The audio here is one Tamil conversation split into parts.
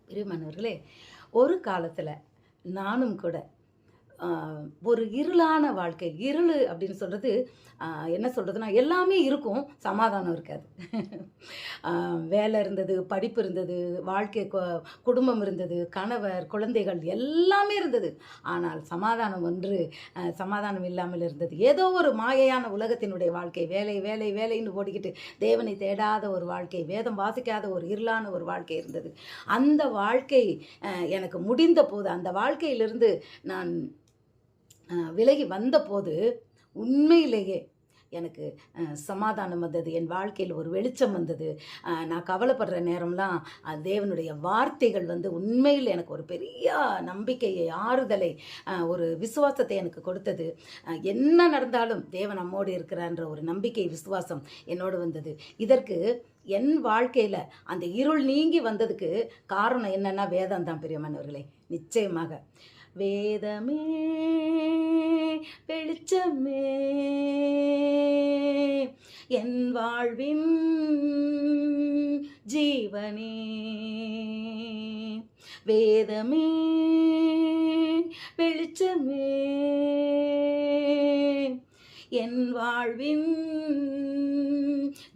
பிரியமானவர்களே, ஒரு காலத்தில் நானும் கூட ஒரு இருளான வாழ்க்கை. இருளு அப்படின்னு சொல்றது என்ன சொல்றதுன்னா, எல்லாமே இருக்கும், சமாதானம் இருக்காது. அ வேலை இருந்தது, படிப்பு இருந்தது, வாழ்க்கை குடும்பம் இருந்தது, கணவர், குழந்தைகள் எல்லாமே இருந்தது. ஆனால் சமாதானம் இல்லாமல் இருந்தது. ஏதோ ஒரு மாயையான உலகத்தினுடைய வாழ்க்கை. வேலை, வேலை, வேலைன்னு ஓடிக்கிட்டு தேவனை தேடாத ஒரு வாழ்க்கை, வேதம் வாசிக்காத ஒரு இருளான ஒரு வாழ்க்கை இருந்தது. அந்த வாழ்க்கை எனக்கு முடிந்தபோது, அந்த வாழ்க்கையிலிருந்து நான் விலகி வந்தபோது உண்மையிலேயே எனக்கு சமாதானம் வந்தது. என் வாழ்க்கையில் ஒரு வெளிச்சம் வந்தது. நான் கவலைப்படுற நேரம்லாம் தேவனுடைய வார்த்தைகள் வந்து உண்மையில் எனக்கு ஒரு பெரிய நம்பிக்கையை, ஆறுதலை, ஒரு விசுவாசத்தை எனக்கு கொடுத்தது. என்ன நடந்தாலும் தேவன் நம்மோடு இருக்கிறான்ற ஒரு நம்பிக்கை, விசுவாசம் என்னோடு வந்தது. இதற்கு என் வாழ்க்கையில் அந்த இருள் நீங்கி வந்ததுக்கு காரணம் என்னன்னா வேதம் தான் பிரியமானவர்களே. நிச்சயமாக வேதமே வெளிச்சமே என் வாழ்வின் ஜீவனே. வேதமே வெளிச்சமே என் வாழ்வின்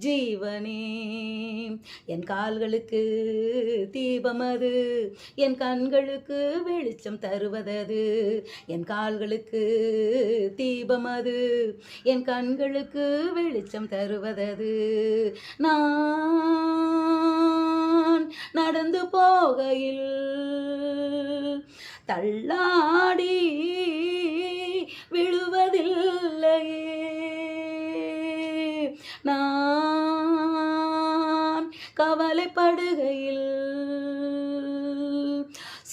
ஜீவனே. என் கால்களுக்கு தீபமது, என் கண்களுக்கு வெளிச்சம் தருவதது. என் கால்களுக்கு தீபமது, என் கண்களுக்கு வெளிச்சம் தருவதது. நான் நடந்து போகையில் தள்ளாடி விழுவதில்லையே. நான் கவலைப்படுகையில்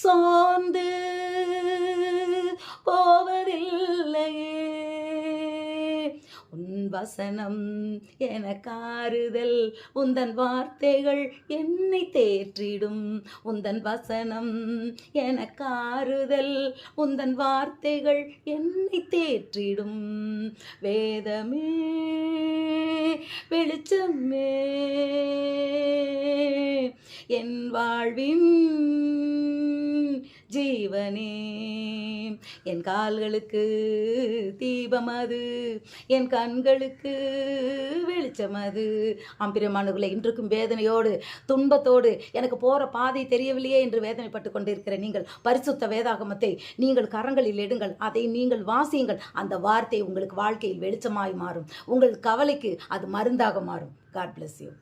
சோர்ந்து போவதில்லையே. உன் வசனம் எனக்காறுதல், உந்தன் வார்த்தைகள் என்னை தேற்றிடும். உந்தன் வசனம் எனக்காறுதல், உந்தன் வார்த்தைகள் என்னை தேற்றிடும். வேதமே வெளிச்சமே என் வாழ்வின் ஜீவனே. என் கால்களுக்கு தீபமது, என் கண்களுக்கு வெளிச்சமது. பிரியமானவர்களே, இன்றைக்கும் வேதனையோடு, துன்பத்தோடு, எனக்கு போகிற பாதை தெரியவில்லையே என்று வேதனைப்பட்டு கொண்டிருக்கிற நீங்கள் பரிசுத்த வேதாகமத்தை நீங்கள் கரங்களில் எடுங்கள், அதை நீங்கள் வாசியுங்கள். அந்த வார்த்தை உங்களுக்கு வாழ்க்கையில் வெளிச்சமாய் மாறும். உங்கள் கவலைக்கு அது மருந்தாக மாறும். God bless you.